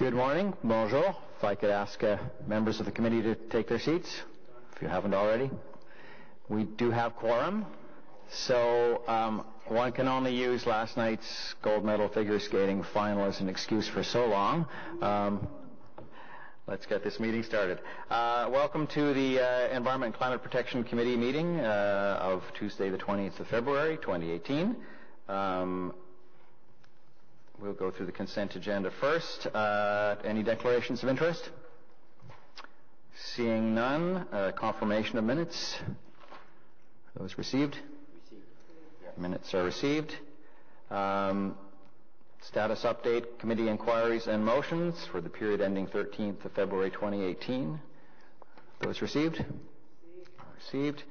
Good morning. Bonjour. If I could ask members of the committee to take their seats, if you haven't already. We do have quorum, so one can only use last night's gold medal figure skating final as an excuse for so long. Let's get this meeting started. Welcome to the Environment and Climate Protection Committee meeting of Tuesday the 20th of February 2018. We'll go through the consent agenda first. Any declarations of interest? Seeing none. Confirmation of minutes. Those received? Received. Minutes are received. Status update, committee inquiries and motions for the period ending 13th of February 2018. Those received? Received.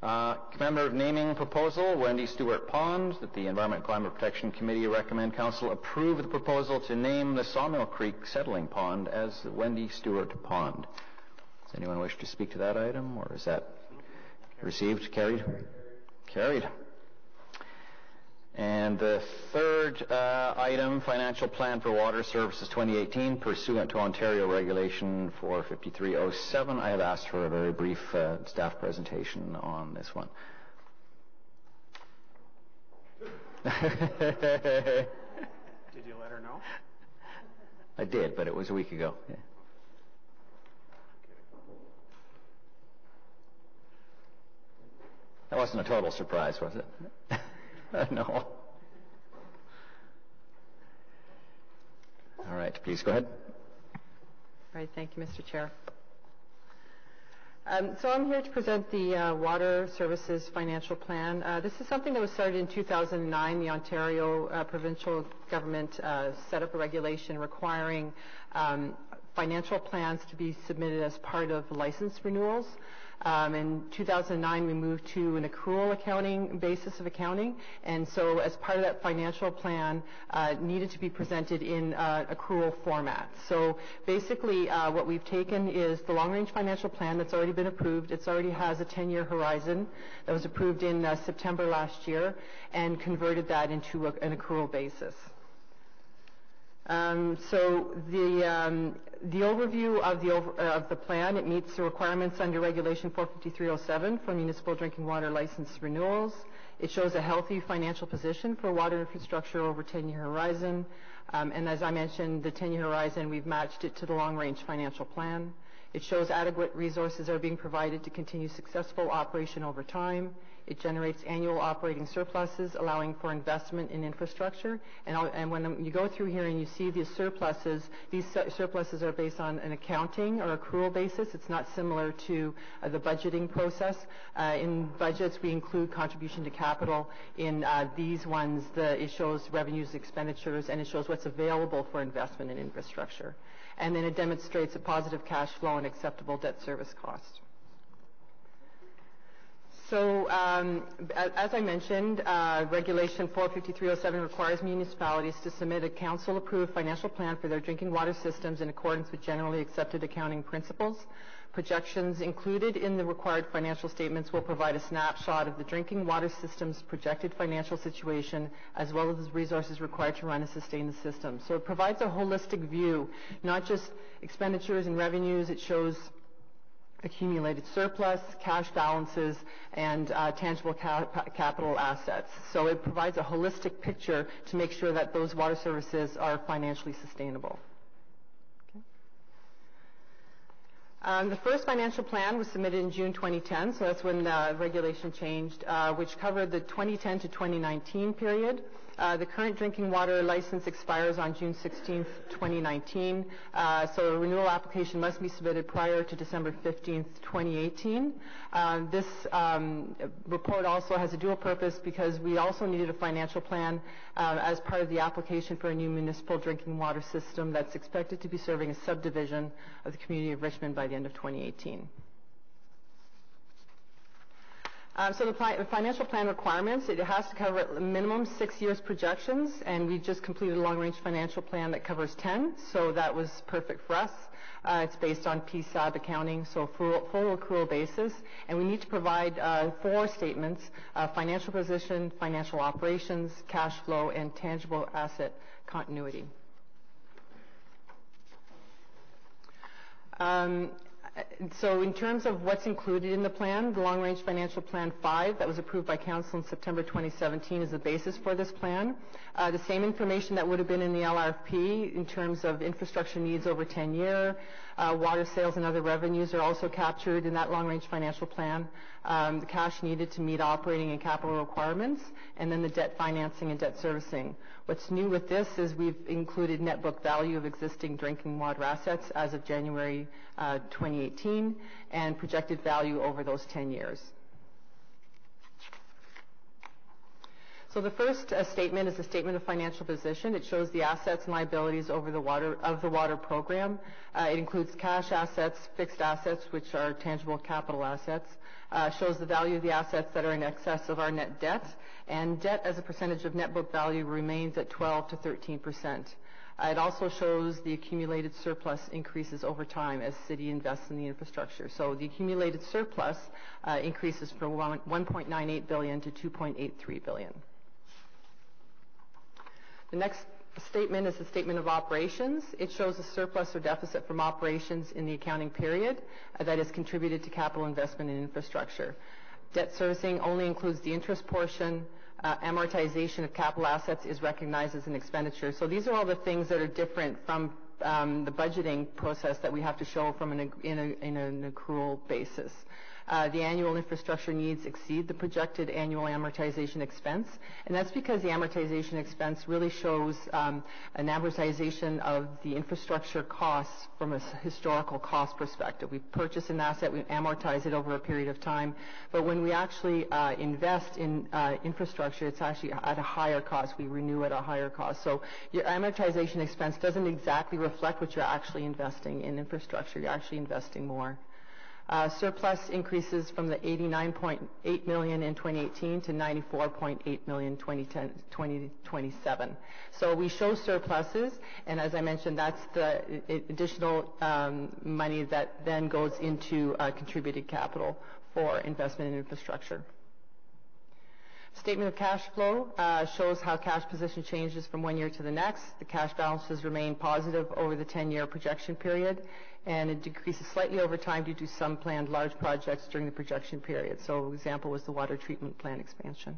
Commemorative naming proposal, Wendy Stewart Pond, that the Environment and Climate Protection Committee recommend Council approve the proposal to name the Sawmill Creek Settling Pond as the Wendy Stewart Pond. Does anyone wish to speak to that item, or is that received? Carried? Carried. And the third item, Financial Plan for Water Services 2018, pursuant to Ontario Regulation 45307. I have asked for a very brief staff presentation on this one. Did you let her know? I did, but it was a week ago. Yeah. That wasn't a total surprise, was it? No. All right, please go ahead. All right, thank you, Mr. Chair. So I'm here to present the Water Services Financial Plan. This is something that was started in 2009. The Ontario provincial government set up a regulation requiring financial plans to be submitted as part of license renewals. In 2009, we moved to an accrual accounting basis of accounting, and so as part of that financial plan, needed to be presented in accrual format. So basically, what we've taken is the long-range financial plan that's already been approved. It already has a 10-year horizon that was approved in September last year, and converted that into an accrual basis. So the overview of the plan, it meets the requirements under Regulation 45307 for municipal drinking water license renewals. It shows a healthy financial position for water infrastructure over 10-year horizon. And as I mentioned, the 10-year horizon, we've matched it to the long-range financial plan. It shows adequate resources are being provided to continue successful operation over time. It generates annual operating surpluses, allowing for investment in infrastructure. And when you go through here and you see these surpluses are based on an accounting or accrual basis. It's not similar to the budgeting process. In budgets, we include contribution to capital. In these ones, it shows revenues, expenditures, and it shows what's available for investment in infrastructure. And then it demonstrates a positive cash flow and acceptable debt service cost. So, as I mentioned, Regulation 45307 requires municipalities to submit a council-approved financial plan for their drinking water systems in accordance with generally accepted accounting principles. Projections included in the required financial statements will provide a snapshot of the drinking water system's projected financial situation, as well as the resources required to run and sustain the system. So it provides a holistic view, not just expenditures and revenues. It shows accumulated surplus, cash balances, and tangible capital assets. So it provides a holistic picture to make sure that those water services are financially sustainable. The first financial plan was submitted in June 2010, so that's when the regulation changed, which covered the 2010 to 2019 period. The current drinking water license expires on June 16th, 2019, so a renewal application must be submitted prior to December 15th, 2018. This report also has a dual purpose because we also needed a financial plan as part of the application for a new municipal drinking water system that's expected to be serving a subdivision of the community of Richmond by the end of 2018. So the financial plan requirements, it has to cover at minimum 6 years projections, and we just completed a long-range financial plan that covers 10, so that was perfect for us. It's based on PSAB accounting, so full accrual basis, and we need to provide 4 statements: financial position, financial operations, cash flow, and tangible asset continuity. So in terms of what's included in the plan, the Long Range Financial Plan 5 that was approved by Council in September 2017 is the basis for this plan. The same information that would have been in the LRFP in terms of infrastructure needs over 10 years, water sales and other revenues are also captured in that Long Range Financial Plan. The cash needed to meet operating and capital requirements, and then the debt financing and debt servicing. What's new with this is we've included net book value of existing drinking water assets as of January 2018 and projected value over those 10 years. So the first statement is a statement of financial position. It shows the assets and liabilities over the water program. It includes cash assets, fixed assets, which are tangible capital assets. Shows the value of the assets that are in excess of our net debt, and debt as a percentage of net book value remains at 12 to 13%. It also shows the accumulated surplus increases over time as city invests in the infrastructure. So the accumulated surplus increases from $1.98 billion to $2.83 billion. The next statement is a statement of operations. It shows a surplus or deficit from operations in the accounting period that is contributed to capital investment in infrastructure. Debt servicing only includes the interest portion. Amortization of capital assets is recognized as an expenditure. So these are all the things that are different from the budgeting process that we have to show from in an accrual basis. The annual infrastructure needs exceed the projected annual amortization expense, and that's because the amortization expense really shows an amortization of the infrastructure costs from a historical cost perspective. We purchase an asset, we amortize it over a period of time, but when we actually invest in infrastructure, it's actually at a higher cost. We renew at a higher cost. So your amortization expense doesn't exactly reflect what you're actually investing in infrastructure. You're actually investing more. Surplus increases from the $89.8 million in 2018 to $94.8 million in 2027. So we show surpluses, and as I mentioned, that's the additional money that then goes into contributed capital for investment in infrastructure. Statement of cash flow shows how cash position changes from one year to the next. The cash balances remain positive over the 10-year projection period, and it decreases slightly over time due to some planned large projects during the projection period. So an example was the water treatment plant expansion.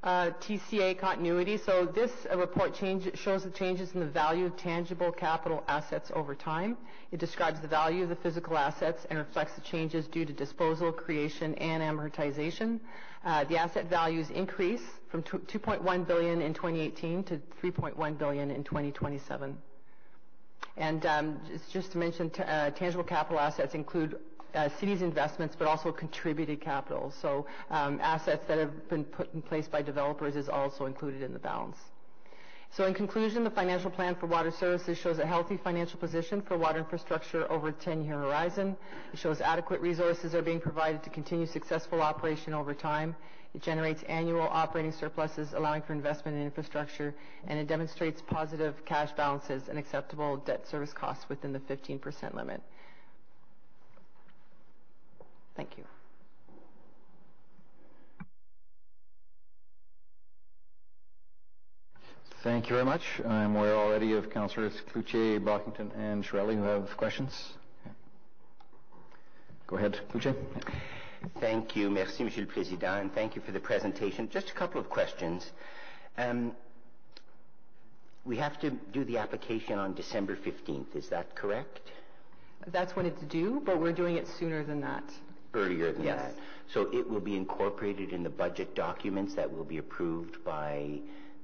TCA continuity. So this report shows the changes in the value of tangible capital assets over time. It describes the value of the physical assets and reflects the changes due to disposal, creation, and amortization. The asset values increase from $2.1 billion in 2018 to $3.1 billion in 2027. And just to mention, tangible capital assets include cities' investments, but also contributed capital. So assets that have been put in place by developers is also included in the balance. So in conclusion, the financial plan for water services shows a healthy financial position for water infrastructure over a 10-year horizon. It shows adequate resources are being provided to continue successful operation over time. It generates annual operating surpluses, allowing for investment in infrastructure, and it demonstrates positive cash balances and acceptable debt service costs within the 15% limit. Thank you. Thank you very much. I'm aware already of Councillors Cloutier, Brockington, and Chiarelli who have questions. Go ahead, Cloutier. Thank you. Merci, Monsieur le Président, and thank you for the presentation. Just a couple of questions. We have to do the application on December 15th. Is that correct? That's when it's due, but we're doing it sooner than that. Earlier than Yes. that. So it will be incorporated in the budget documents that will be approved by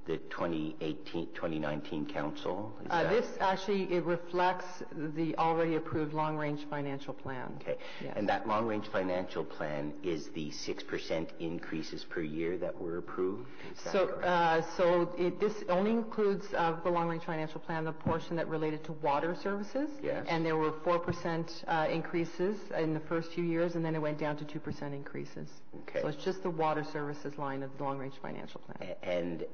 the 2019 Council? This actually, it reflects the already approved long-range financial plan. Okay. Yes. And that long-range financial plan is the 6% increases per year that were approved? Is that correct? This only includes the long-range financial plan, the portion that related to water services. Yes. And there were 4% increases in the first few years, and then it went down to 2% increases. Okay. So it's just the water services line of the long-range financial plan. And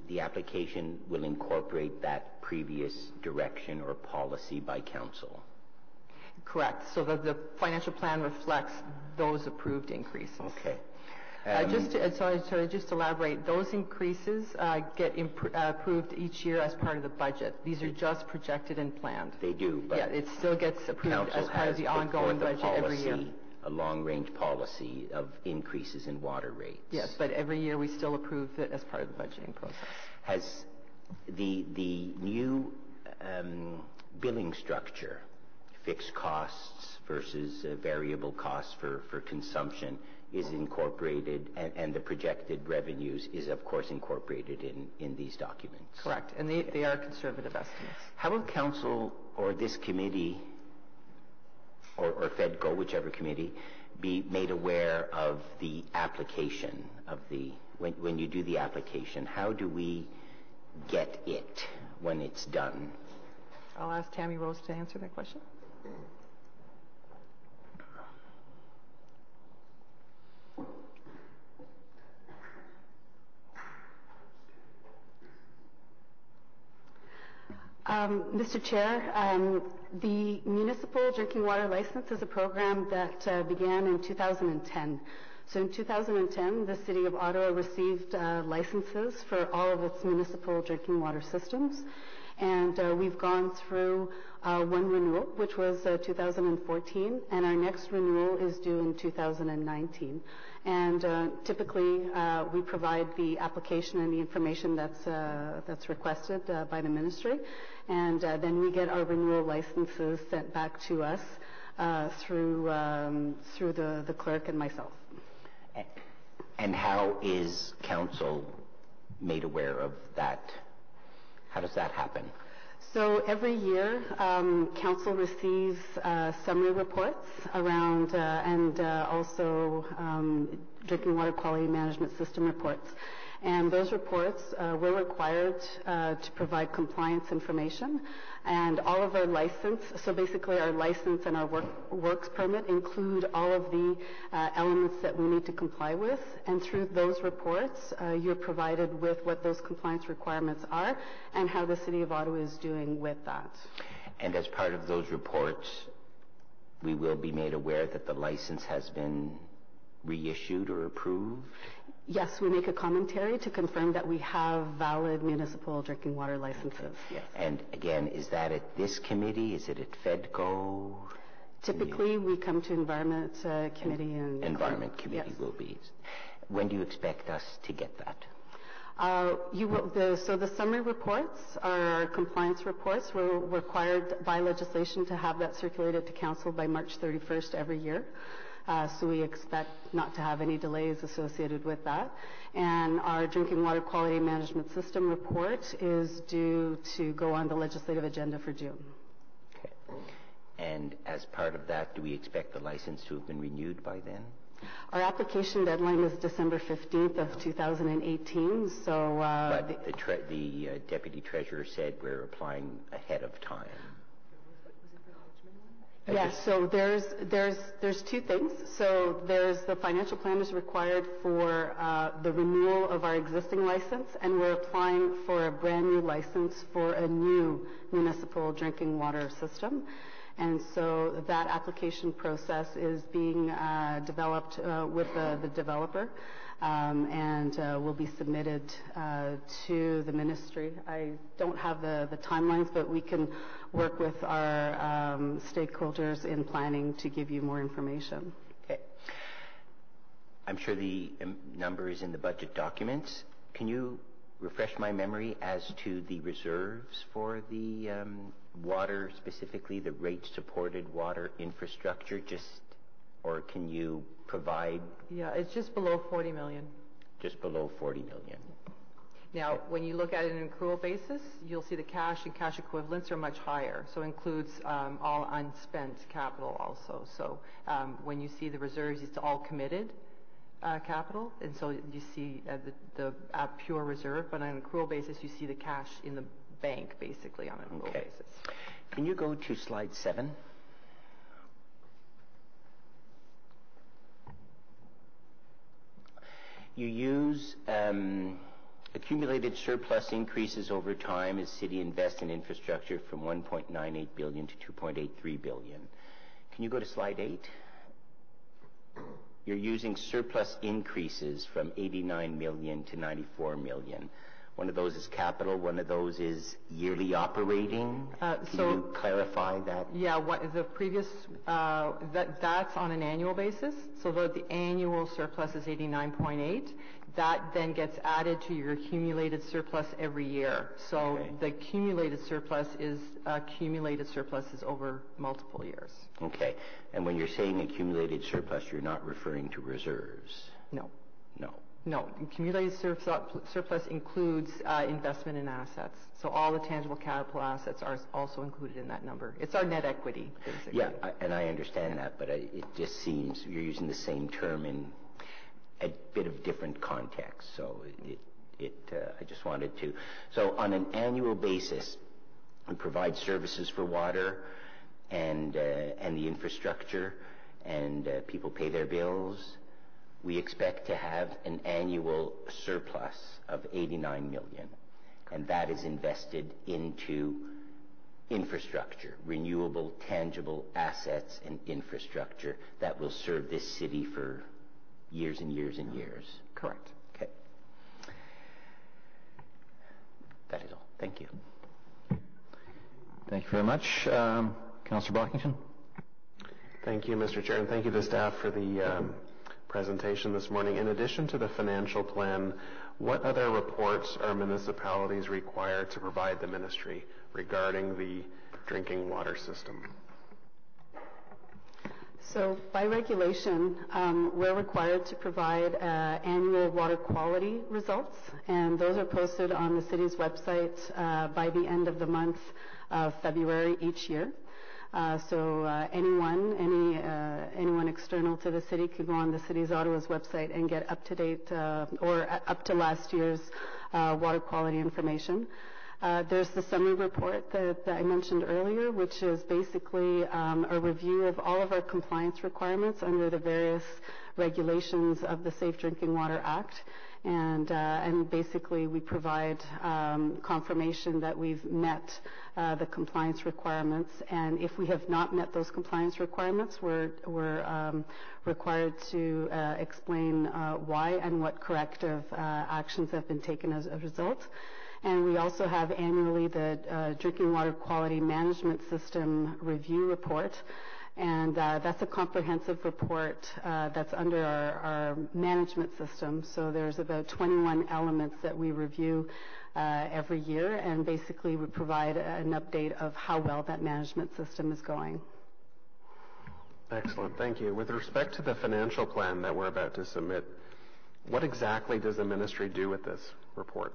the application will incorporate that previous direction or policy by Council? Correct. So the financial plan reflects those approved increases. Okay. Just to elaborate, those increases get approved each year as part of the budget. These are just projected and planned. They do, but Yeah, it still gets approved as part of the ongoing budget every year. A long-range policy of increases in water rates. Yes, but every year we still approve it as part of the budgeting process. Has the new billing structure, fixed costs versus variable costs for consumption, is incorporated, and the projected revenues is, of course, incorporated in these documents? Correct, and they are conservative estimates. How will council or this committee or FEDCO, whichever committee, be made aware of the application of when you do the application? How do we get it when it's done? I'll ask Tammy Rose to answer that question. Mr. Chair, the Municipal Drinking Water License is a program that began in 2010. So in 2010, the City of Ottawa received licenses for all of its municipal drinking water systems. And we've gone through one renewal, which was 2014, and our next renewal is due in 2019. And typically, we provide the application and the information that's requested by the ministry, and then we get our renewal licenses sent back to us through the clerk and myself. And how is council made aware of that? How does that happen? So every year, council receives summary reports around and also drinking water quality management system reports. And those reports, we're required to provide compliance information. And all of our license, so basically our license and our works permit include all of the elements that we need to comply with. And through those reports, you're provided with what those compliance requirements are and how the City of Ottawa is doing with that. And as part of those reports, we will be made aware that the license has been reissued or approved? Yes, we make a commentary to confirm that we have valid municipal drinking water licenses. Yes. And again, is that at this committee? Is it at FEDCO? Typically, we come to Environment Committee. And Environment Committee yes. will be. When do you expect us to get that? So the summary reports are our compliance reports. We're required by legislation to have that circulated to council by March 31st every year. So we expect not to have any delays associated with that. And our drinking water quality management system report is due to go on the legislative agenda for June. Okay. And as part of that, do we expect the license to have been renewed by then? Our application deadline is December 15th of 2018. So, but the deputy treasurer said we're applying ahead of time. Yes, so there's two things. So there's the financial plan is required for the renewal of our existing license, and we're applying for a brand new license for a new municipal drinking water system. And so that application process is being developed with the developer and will be submitted to the ministry. I don't have the timelines, but we can work with our stakeholders in planning to give you more information. Okay. I'm sure the number is in the budget documents. Can you refresh my memory as to the reserves for the water, specifically the rate-supported water infrastructure, or can you provide? Yeah, it's just below 40 million. Just below 40 million. Now, when you look at it on an accrual basis, you'll see the cash and cash equivalents are much higher. So it includes all unspent capital also. So when you see the reserves, it's all committed capital. And so you see the pure reserve, but on an accrual basis, you see the cash in the bank, basically, on an accrual basis. Can you go to slide 7? You use accumulated surplus increases over time as city invests in infrastructure from $1.98 billion to $2.83 billion. Can you go to slide 8? you're using surplus increases from 89 million to 94 million. One of those is capital, one of those is yearly operating. Can you clarify that? Yeah, the previous, that's on an annual basis. So the annual surplus is 89.8. That then gets added to your accumulated surplus every year. So the accumulated surplus is over multiple years. Okay. And when you're saying accumulated surplus, you're not referring to reserves? No. No. No, accumulated surplus includes investment in assets. So all the tangible capital assets are also included in that number. It's our net equity, basically. Yeah, and I understand that, but it just seems you're using the same term in a bit of different context. So I just wanted to. So on an annual basis, we provide services for water and the infrastructure, and people pay their bills. We expect to have an annual surplus of 89 million, and that is invested into infrastructure, renewable, tangible assets and infrastructure that will serve this city for years and years and years. Correct. Okay. That is all. Thank you. Thank you very much. Councillor Brockington. Thank you, Mr. Chair, and thank you to staff for the presentation this morning. In addition to the financial plan, what other reports are municipalities required to provide the ministry regarding the drinking water system? So by regulation, we're required to provide annual water quality results, and those are posted on the city's website by the end of the month of February each year. So anyone external to the city could go on the city's Ottawa's website and get up-to-date or up to last year's water quality information. There's the summary report that I mentioned earlier, which is basically a review of all of our compliance requirements under the various regulations of the Safe Drinking Water Act. And basically we provide confirmation that we've met the compliance requirements, and if we have not met those compliance requirements, we're required to explain why and what corrective actions have been taken as a result. And we also have annually the Drinking Water Quality Management System Review Report. And that's a comprehensive report that's under our management system. So there's about 21 elements that we review every year, and basically we provide an update of how well that management system is going. Excellent, thank you. With respect to the financial plan that we're about to submit, what exactly does the ministry do with this report?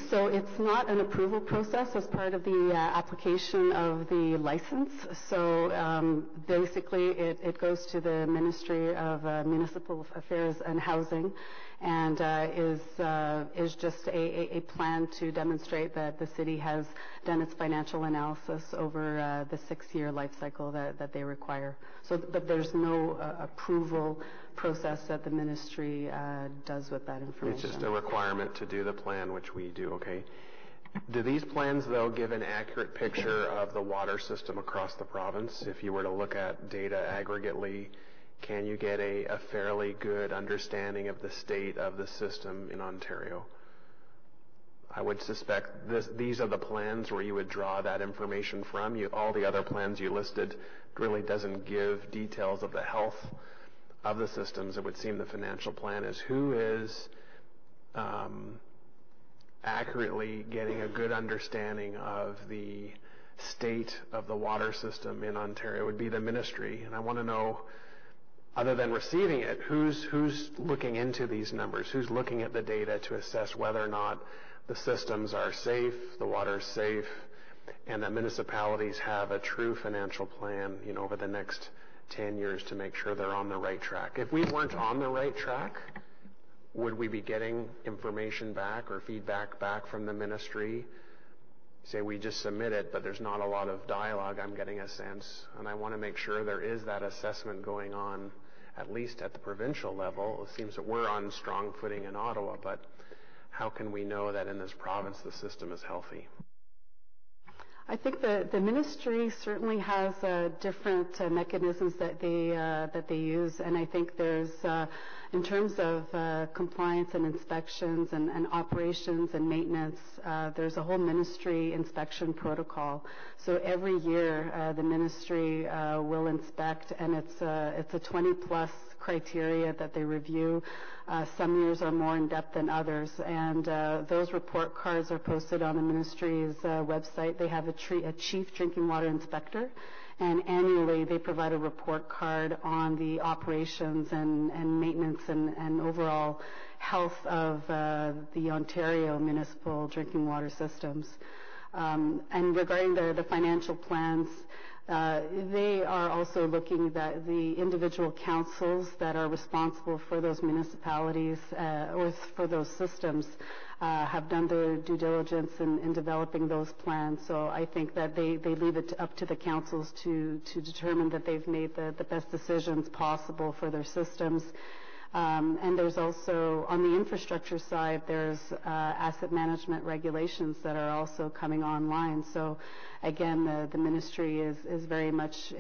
So it's not an approval process as part of the application of the license. So basically it goes to the Ministry of Municipal Affairs and Housing, and is just a plan to demonstrate that the city has done its financial analysis over the 6-year life cycle that they require. So but there's no approval process that the ministry does with that information. It's just a requirement to do the plan, which we do, okay? Do these plans, though, give an accurate picture of the water system across the province? If you were to look at data aggregately, can you get a fairly good understanding of the state of the system in Ontario? I would suspect these are the plans where you would draw that information from. All the other plans you listed really doesn't give details of the health of the systems. It would seem the financial plan is who is accurately getting a good understanding of the state of the water system in Ontario. It would be the ministry, and I want to know, other than receiving it, who's looking into these numbers, who's looking at the data to assess whether or not the systems are safe, the water is safe, and that municipalities have a true financial plan, over the next 10 years to make sure they're on the right track. If we weren't on the right track, would we be getting information back or feedback back from the ministry? Say we just submit it, but there's not a lot of dialogue, I'm getting a sense, and I want to make sure there is that assessment going on, at least at the provincial level. It seems that we're on strong footing in Ottawa, but how can we know that in this province the system is healthy? I think the ministry certainly has different mechanisms that they use, and I think there's in terms of compliance and inspections and operations and maintenance, there's a whole ministry inspection protocol. So every year the ministry will inspect, and it's a 20+ criteria that they review. Some years are more in depth than others, and those report cards are posted on the ministry's website. They have a chief drinking water inspector, and annually they provide a report card on the operations and maintenance and overall health of the Ontario municipal drinking water systems. And regarding the financial plans, they are also looking at the individual councils that are responsible for those municipalities or for those systems have done their due diligence in developing those plans. So I think that they leave it up to the councils to determine that they've made the best decisions possible for their systems. And there's also, on the infrastructure side, there's asset management regulations that are also coming online. So again, the ministry is very much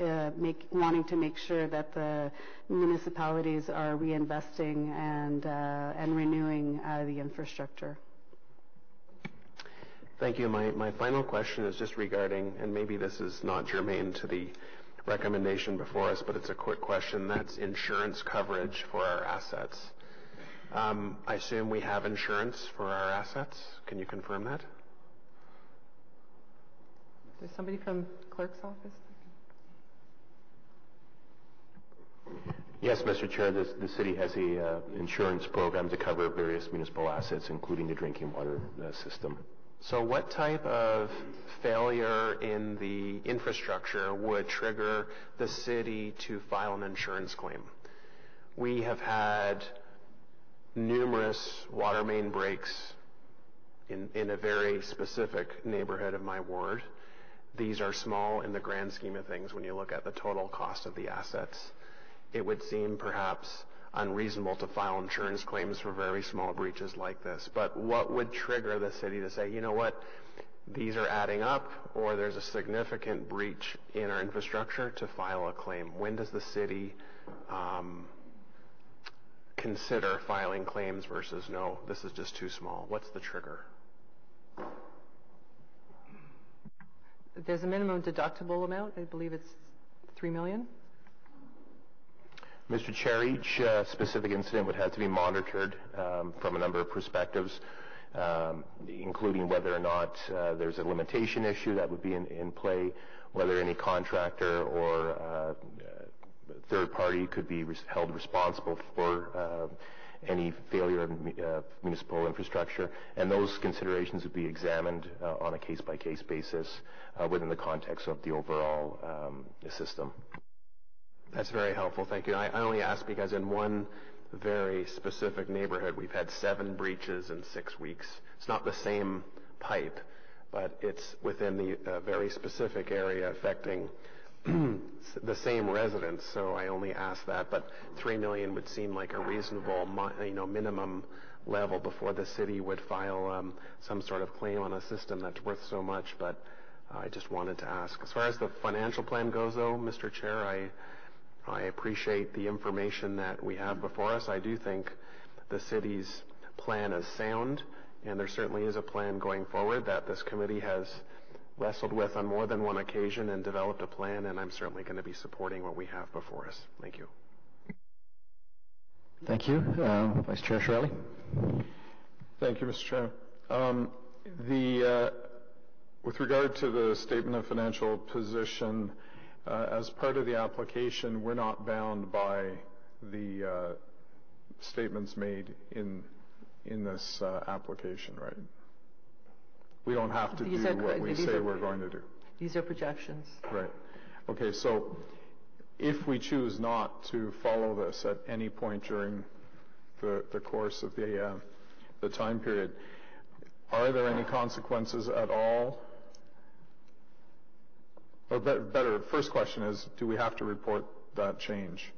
wanting to make sure that the municipalities are reinvesting and renewing the infrastructure. Thank you. My final question is just regarding, and maybe this is not germane to the recommendation before us, but it's a quick question. That's insurance coverage for our assets. I assume we have insurance for our assets. Can you confirm that? There's somebody from clerk's office. Yes, Mr. Chair, the city has a insurance program to cover various municipal assets, including the drinking water system. So what type of failure in the infrastructure would trigger the city to file an insurance claim? We have had numerous water main breaks in a very specific neighborhood of my ward. These are small in the grand scheme of things when you look at the total cost of the assets. It would seem perhaps unreasonable to file insurance claims for very small breaches like this. But what would trigger the city to say, you know what, these are adding up, or there's a significant breach in our infrastructure to file a claim? When does the city consider filing claims versus no, this is just too small? What's the trigger? There's a minimum deductible amount. I believe it's $3 million. Mr. Chair, each specific incident would have to be monitored from a number of perspectives, including whether or not there's a limitation issue that would be in play, whether any contractor or third party could be held responsible for any failure of municipal infrastructure, and those considerations would be examined on a case-by-case basis within the context of the overall system. That's very helpful, thank you. I only ask because in one very specific neighborhood, we've had 7 breaches in 6 weeks. It's not the same pipe, but it's within the very specific area affecting the same residents, so I only ask that. But $3 million would seem like a reasonable minimum level before the city would file some sort of claim on a system that's worth so much, but I just wanted to ask. As far as the financial plan goes, though, Mr. Chair, I appreciate the information that we have before us. I do think the city's plan is sound, and there certainly is a plan going forward that this committee has wrestled with on more than one occasion and developed a plan, and I'm certainly going to be supporting what we have before us. Thank you. Thank you. Vice Chair Shirley. Thank you, Mr. Chair. With regard to the statement of financial position, as part of the application, we're not bound by the statements made in this application, right? We don't have to do what we say we're going to do. These are projections. Right. Okay, so if we choose not to follow this at any point during the course of the time period, are there any consequences at all? Or better, first question is, do we have to report that change?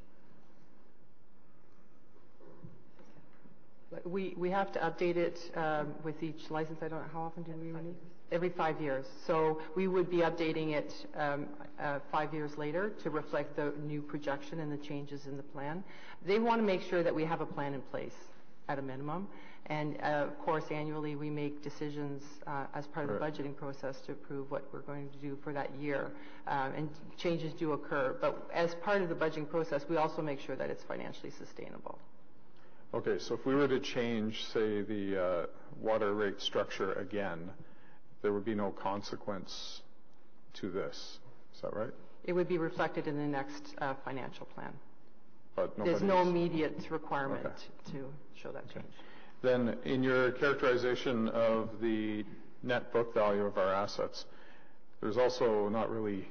We have to update it with each license. I don't know, how often do we renew? Every 5 years. So we would be updating it 5 years later to reflect the new projection and the changes in the plan. They want to make sure that we have a plan in place at a minimum. And of course, annually we make decisions as part of the budgeting process to approve what we're going to do for that year. And changes do occur. But as part of the budgeting process, we also make sure that it's financially sustainable. Okay, so if we were to change, say, the water rate structure again, there would be no consequence to this. Is that right? It would be reflected in the next financial plan. But there's no immediate requirement to show that change. Then in your characterization of the net book value of our assets, there's also not really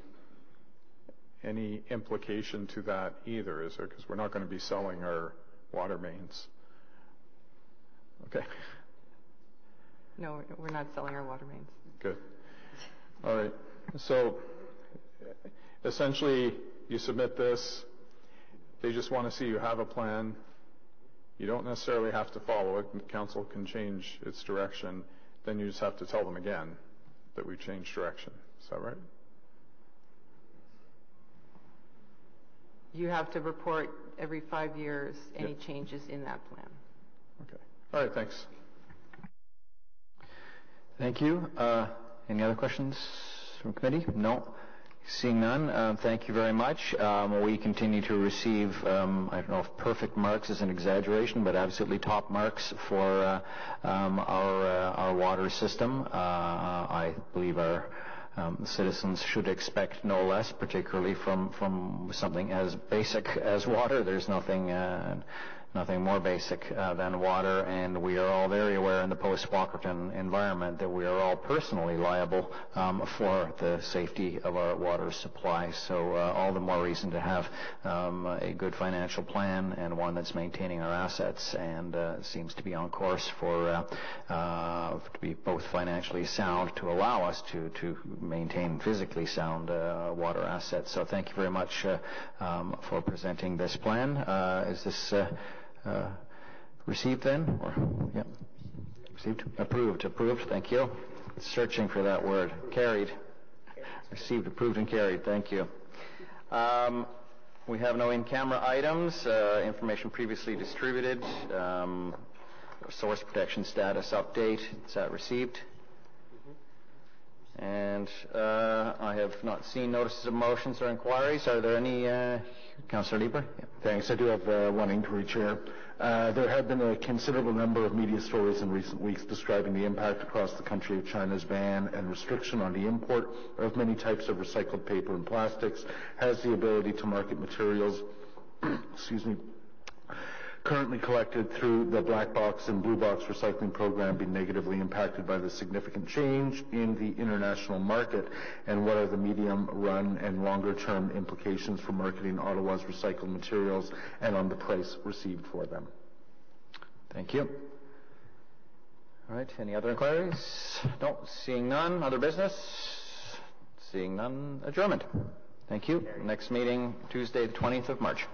any implication to that either, is there? Because we're not going to be selling our water mains. Okay. No, we're not selling our water mains. Good. All right. So essentially, you submit this. They just want to see you have a plan. You don't necessarily have to follow it. Council can change its direction. Then you just have to tell them again that we changed direction. Is that right? You have to report every 5 years any changes in that plan. Okay. All right. Thanks. Thank you. Any other questions from committee? No. Seeing none, thank you very much. We continue to receive, I don't know if perfect marks is an exaggeration, but absolutely top marks for our water system. I believe our citizens should expect no less, particularly from something as basic as water. There's nothing more basic than water, and we are all very aware in the post-Walkerton environment that we are all personally liable for the safety of our water supply. So all the more reason to have a good financial plan and one that's maintaining our assets and seems to be on course for to be both financially sound to allow us to maintain physically sound water assets. So thank you very much for presenting this plan. Is this received then? Or, yeah. Received? Approved. Approved. Thank you. Searching for that word. Carried. Received, approved, and carried. Thank you. We have no in-camera items. Information previously distributed. Source protection status update. Is that received? And I have not seen notices of motions or inquiries. Are there any? Councillor Lieber? Yeah. Thanks. I do have one inquiry, Chair. There have been a considerable number of media stories in recent weeks describing the impact across the country of China's ban and restriction on the import of many types of recycled paper and plastics. Has the ability to market materials, currently collected through the black box and blue box recycling program been negatively impacted by the significant change in the international market, and what are the medium run and longer term implications for marketing Ottawa's recycled materials and on the price received for them? Thank you. All right, any other inquiries? No, seeing none. Other business? Seeing none. Adjournment. Thank you. Next meeting Tuesday the 20th of March.